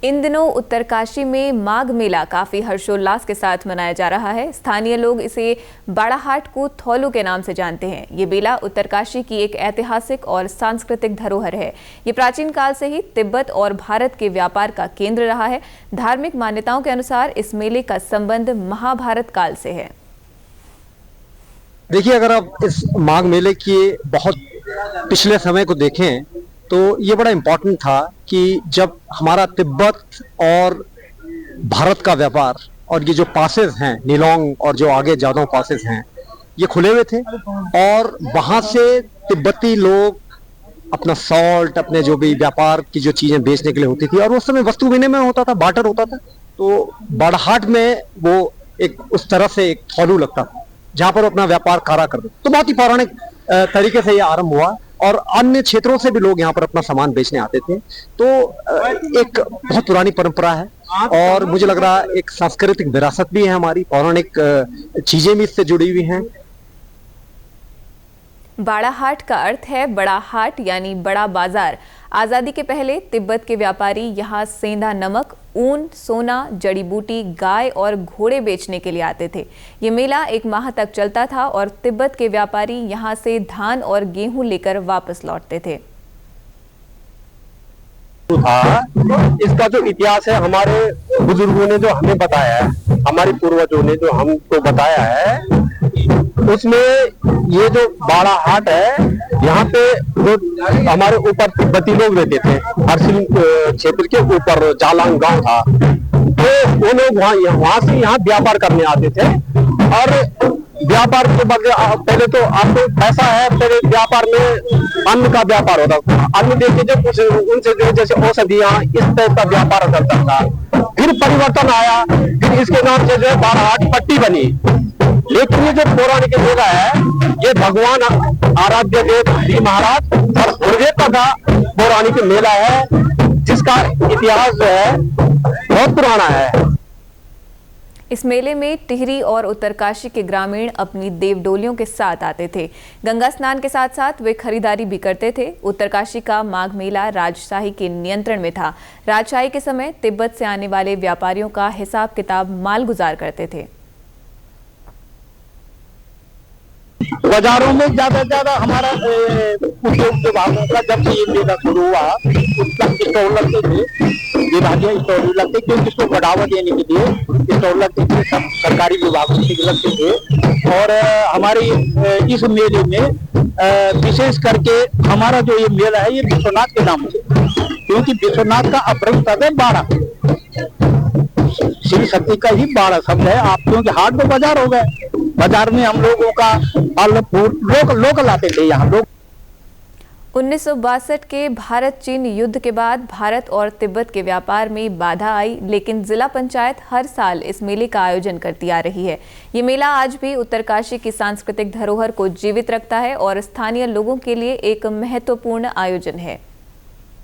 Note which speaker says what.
Speaker 1: इन दिनों उत्तरकाशी में माघ मेला काफी हर्षोल्लास के साथ मनाया जा रहा है। स्थानीय लोग इसे बाड़ाहाट को थौलू के नाम से जानते हैं। ये मेला उत्तरकाशी की एक ऐतिहासिक और सांस्कृतिक धरोहर है। ये प्राचीन काल से ही तिब्बत और भारत के व्यापार का केंद्र रहा है। धार्मिक मान्यताओं के अनुसार इस मेले का संबंध महाभारत काल से है।
Speaker 2: देखिए, अगर आप इस माघ मेले के बहुत पिछले समय को देखें तो ये बड़ा इम्पोर्टेंट था कि जब हमारा तिब्बत और भारत का व्यापार और ये जो पासेस हैं नीलोंग और जो आगे जादव पासेस हैं ये खुले हुए थे और वहां से तिब्बती लोग अपना सॉल्ट, अपने जो भी व्यापार की जो चीजें बेचने के लिए होती थी और उस समय वस्तु विनिमय होता था, बार्टर होता था। तो बाड़ाहाट में वो एक उस तरह से एक थौलू लगता था जहां पर अपना व्यापार करा करते। तो बहुत ही पौराणिक तरीके से ये आरंभ हुआ और अन्य क्षेत्रों से भी लोग यहाँ पर अपना सामान बेचने आते थे। तो एक बहुत पुरानी परंपरा है और मुझे लग रहा है एक सांस्कृतिक विरासत भी है, हमारी पौराणिक चीजें भी इससे जुड़ी हुई हैं।
Speaker 1: बाड़ाहाट का अर्थ है बड़ा हाट यानी बड़ा बाजार। आज़ादी के पहले तिब्बत के व्यापारी यहाँ सेंधा नमक, ऊन, सोना, जड़ी बूटी, गाय और घोड़े बेचने के लिए आते थे। ये मेला 1 माह तक चलता था और तिब्बत के व्यापारी यहाँ से धान और गेहूं लेकर वापस लौटते थे।
Speaker 3: इसका जो इतिहास है हमारे बुजुर्गों ने जो हमें बताया है, हमारे पूर्वजों ने जो हमको बताया है, उसमें ये जो बाड़ाहाट है यहाँ पे जो हमारे ऊपर तिब्बती लोग रहते थे, हरसिल क्षेत्र के ऊपर जालांग गांव था, तो वो लोग वहां से यहाँ व्यापार करने आते थे। और व्यापार के बदले पहले तो आपको पैसा है, पहले व्यापार में अन्न का व्यापार होता था। अन्न देके जो कुछ उनसे जो जैसे औषधियां इस टाइप का व्यापार करता था। फिर परिवर्तन आया, फिर इसके नाम से जो है बाड़ाहाट पट्टी बनी। लेकिन ये जो पौराणिक मेला है ये भगवान आराध्य देव श्री महाराज और गुरुदेव का पौराणिक मेला है, जिसका इतिहास जो है बहुत पुराना है।
Speaker 1: इस मेले में टिहरी और उत्तरकाशी के ग्रामीण अपनी देवडोलियों के साथ आते थे। गंगा स्नान के साथ साथ वे खरीदारी भी करते थे। उत्तरकाशी का माघ मेला राजशाही के नियंत्रण में था। राजशाही के समय तिब्बत से आने वाले व्यापारियों का हिसाब किताब मालगुजार करते थे।
Speaker 3: बाजारों में ज्यादा से ज्यादा हमारा उद्योग विभागों का जब से ये मेला शुरू हुआ उसका स्टॉल लगते थे, विभागीय स्टॉल लगते, क्योंकि इसको बढ़ावा देने के लिए स्टॉल लगते थे, सब सरकारी विभागों से लगते थे। और हमारे इस मेले में विशेष करके हमारा जो ये मेला है ये विश्वनाथ के नाम से, क्योंकि विश्वनाथ का अपहृत पद है बाड़ा, शिव शक्ति का ही बाड़ा शब्द है। आप क्योंकि हाट में बाजार हो गए, बाजार में हम लोगों का लोकल आते थे यहाँ लोग।
Speaker 1: 1962 के भारत चीन युद्ध के बाद भारत और तिब्बत के व्यापार में बाधा आई, लेकिन जिला पंचायत हर साल इस मेले का आयोजन करती आ रही है। ये मेला आज भी उत्तरकाशी की सांस्कृतिक धरोहर को जीवित रखता है और स्थानीय लोगों के लिए एक महत्वपूर्ण आयोजन है।